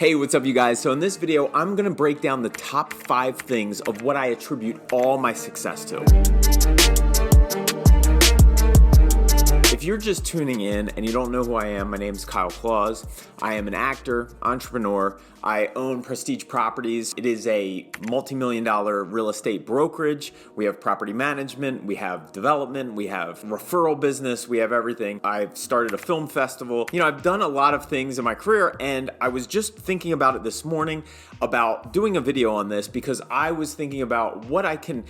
Hey, what's up you guys? So in this video, I'm gonna break down the top 5 things of what I attribute all my success to. If you're just tuning in and you don't know who I am, my name is Kyle Claus. I am an actor, entrepreneur. I own Prestige Properties. It is a multi-million-dollar real estate brokerage. We have property management, we have development, we have referral business, we have everything. I've started a film festival. I've done a lot of things in my career, and I was just thinking about it this morning about doing a video on this because I was thinking about what I can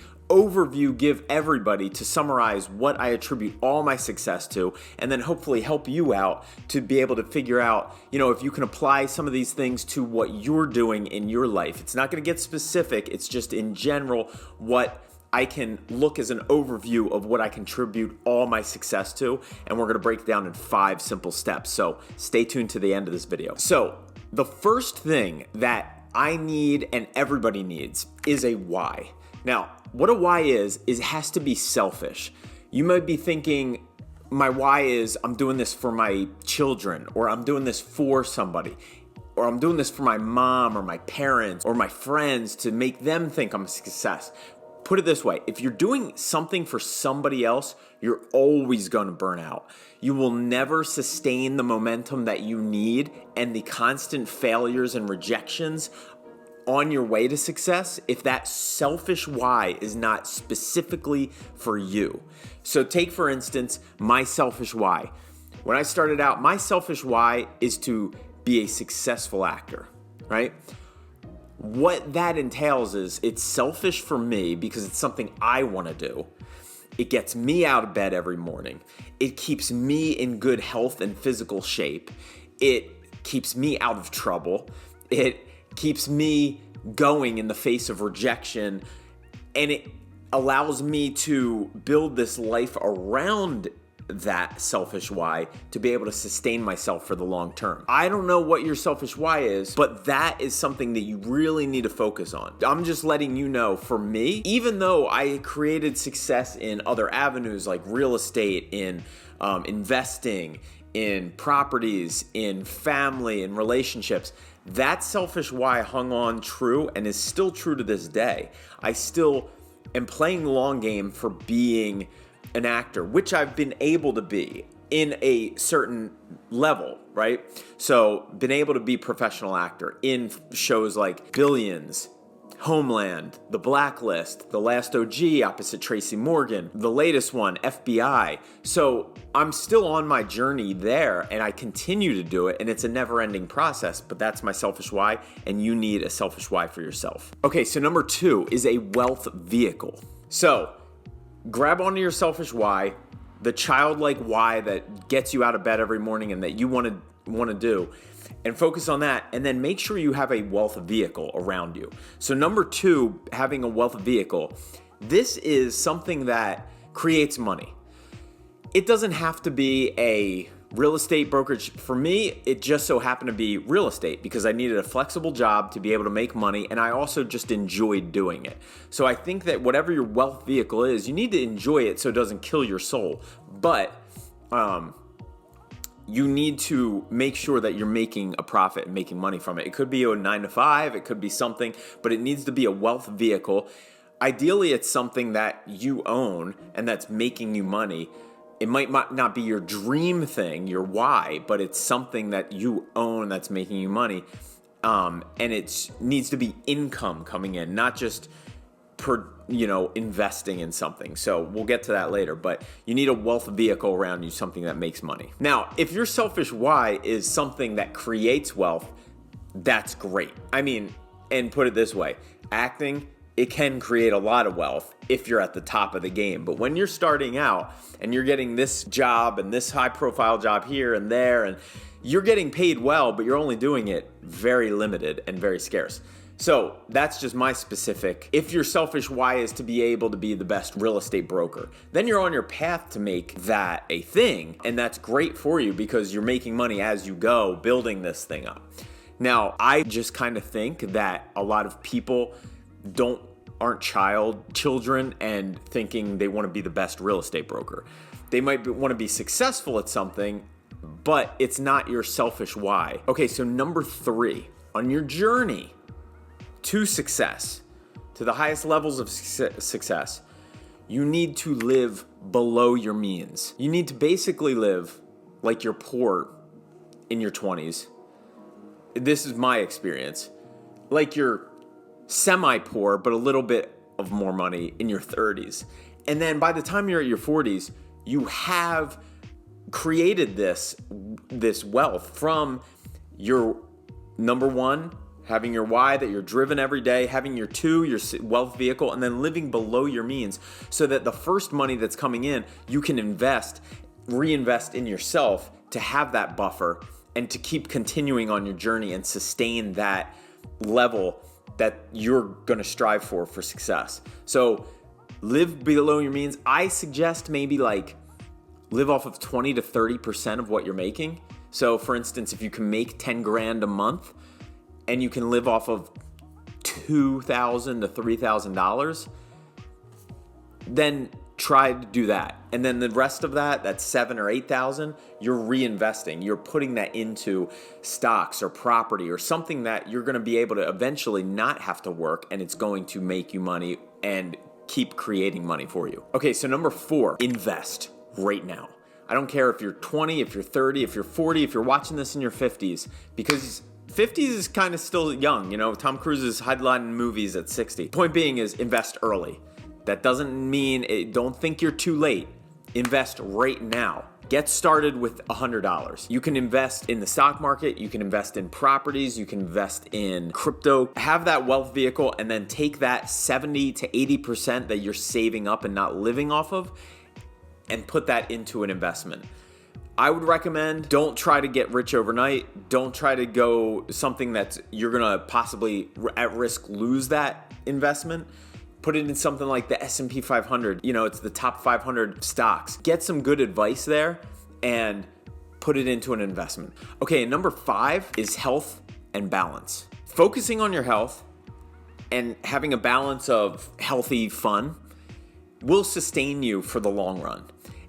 give everybody to summarize what I attribute all my success to, and then hopefully help you out to be able to figure out, if you can apply some of these things to what you're doing in your life. It's not going to get specific. It's just in general what I can look as an overview of what I contribute all my success to, and we're going to break it down in 5 simple steps. So stay tuned to the end of this video. So the first thing that I need and everybody needs is a why. Now, what a why is it has to be selfish. You might be thinking, my why is I'm doing this for my children, or I'm doing this for somebody, or I'm doing this for my mom or my parents or my friends to make them think I'm a success. Put it this way, if you're doing something for somebody else, you're always going to burn out. You will never sustain the momentum that you need, and the constant failures and rejections on your way to success if that selfish why is not specifically for you. So take, for instance, my selfish why. When I started out, my selfish why is to be a successful actor, right? What that entails is it's selfish for me because it's something I want to do. It gets me out of bed every morning. It keeps me in good health and physical shape. It keeps me out of trouble. It keeps me going in the face of rejection, and it allows me to build this life around that selfish why to be able to sustain myself for the long term. I don't know what your selfish why is, but that is something that you really need to focus on. I'm just letting you know, for me, even though I created success in other avenues like real estate, in investing, in properties, in family, in relationships, that selfish why hung on true and is still true to this day. I still am playing the long game for being an actor, which I've been able to be in a certain level, right? So been able to be professional actor in shows like Billions, Homeland, The Blacklist, The Last OG opposite Tracy Morgan, the latest one, FBI. So I'm still on my journey there, and I continue to do it, and it's a never-ending process, but that's my selfish why, and you need a selfish why for yourself. Okay, so number 2 is a wealth vehicle. So grab onto your selfish why, the childlike why that gets you out of bed every morning and that you want to do, and focus on that, and then make sure you have a wealth vehicle around you. So number 2, having a wealth vehicle. This is something that creates money. It doesn't have to be a real estate brokerage. For me, it just so happened to be real estate because I needed a flexible job to be able to make money, and I also just enjoyed doing it. So I think that whatever your wealth vehicle is, you need to enjoy it so it doesn't kill your soul. But you need to make sure that you're making a profit and making money from it. It could be a 9 to 5, it could be something, but it needs to be a wealth vehicle. Ideally, it's something that you own and that's making you money. It might not be your dream thing, your why, but it's something that you own that's making you money. And it needs to be income coming in, not just investing in something. So we'll get to that later, but you need a wealth vehicle around you, something that makes money. Now, if your selfish why is something that creates wealth, that's great. And put it this way, acting, it can create a lot of wealth if you're at the top of the game. But when you're starting out and you're getting this job and this high profile job here and there, and you're getting paid well, but you're only doing it very limited and very scarce. So that's just my specific. If your selfish why is to be able to be the best real estate broker, then you're on your path to make that a thing. And that's great for you because you're making money as you go, building this thing up. Now, I just kind of think that a lot of people aren't children and thinking they want to be the best real estate broker. They might want to be successful at something, but it's not your selfish why. Okay, so number 3, on your journey to success, to the highest levels of success, you need to live below your means. You need to basically live like you're poor in your 20s. This is my experience. Like you're semi-poor, but a little bit of more money in your 30s. And then by the time you're at your 40s, you have created this wealth from your number one, having your why, that you're driven every day, having your two, your wealth vehicle, and then living below your means so that the first money that's coming in, you can reinvest in yourself to have that buffer and to keep continuing on your journey and sustain that level that you're going to strive for success. So live below your means. I suggest maybe like live off of 20 to 30% of what you're making. So for instance, if you can make 10 grand a month and you can live off of $2,000 to $3,000, then try to do that. And then the rest of that's 7 or 8,000, you're reinvesting. You're putting that into stocks or property or something that you're going to be able to eventually not have to work, and it's going to make you money and keep creating money for you. Okay, so number 4, invest right now. I don't care if you're 20, if you're 30, if you're 40, if you're watching this in your 50s, because 50s is kind of still young. You know, Tom Cruise is headlining movies at 60. Point being is invest early. That doesn't mean, don't think you're too late. Invest right now. Get started with $100. You can invest in the stock market, you can invest in properties, you can invest in crypto. Have that wealth vehicle and then take that 70 to 80% that you're saving up and not living off of and put that into an investment. I would recommend, don't try to get rich overnight. Don't try to go something that you're gonna possibly at risk lose that investment. Put it in something like the S&P 500. You know, it's the top 500 stocks. Get some good advice there and put it into an investment. Okay, and number 5 is health and balance. Focusing on your health and having a balance of healthy fun will sustain you for the long run.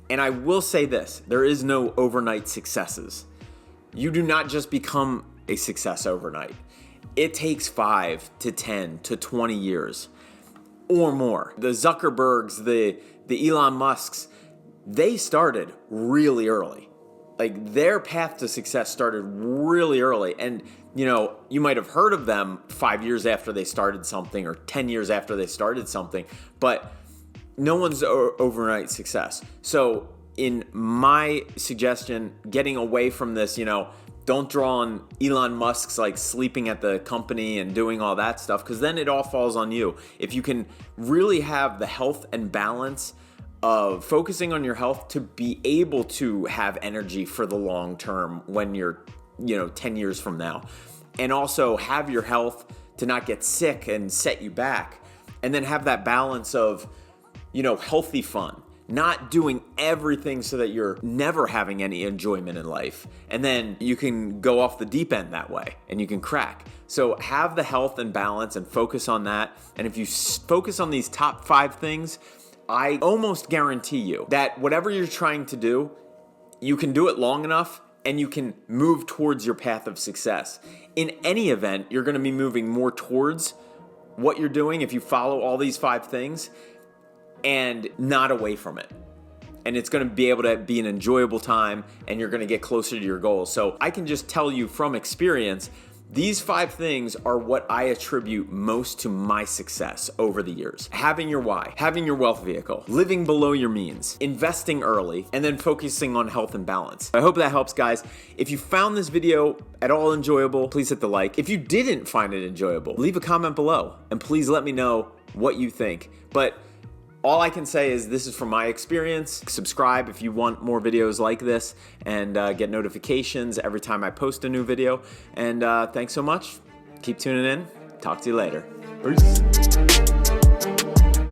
And I will say this, there is no overnight successes. You do not just become a success overnight. It takes 5 to 10 to 20 years or more. The Zuckerbergs, the Elon Musks, they started really early. Like their path to success started really early. And you know, you might have heard of them 5 years after they started something or 10 years after they started something, but no one's overnight success. So in my suggestion, getting away from this, you know, don't draw on Elon Musk's like sleeping at the company and doing all that stuff, because then it all falls on you. If you can really have the health and balance of focusing on your health to be able to have energy for the long term when you're, 10 years from now, and also have your health to not get sick and set you back, and then have that balance of, healthy fun, not doing everything so that you're never having any enjoyment in life. And then you can go off the deep end that way and you can crack. So have the health and balance and focus on that. And if you focus on these top 5 things, I almost guarantee you that whatever you're trying to do, you can do it long enough and you can move towards your path of success. In any event, you're going to be moving more towards what you're doing if you follow all these 5 things and not away from it. And it's going to be able to be an enjoyable time and you're going to get closer to your goals. So I can just tell you from experience, these 5 things are what I attribute most to my success over the years. Having your why, having your wealth vehicle, living below your means, investing early, and then focusing on health and balance. I hope that helps, guys. If you found this video at all enjoyable, please hit the like. If you didn't find it enjoyable, leave a comment below and please let me know what you think. But all I can say is this is from my experience. Subscribe if you want more videos like this and get notifications every time I post a new video. And thanks so much. Keep tuning in. Talk to you later. Peace.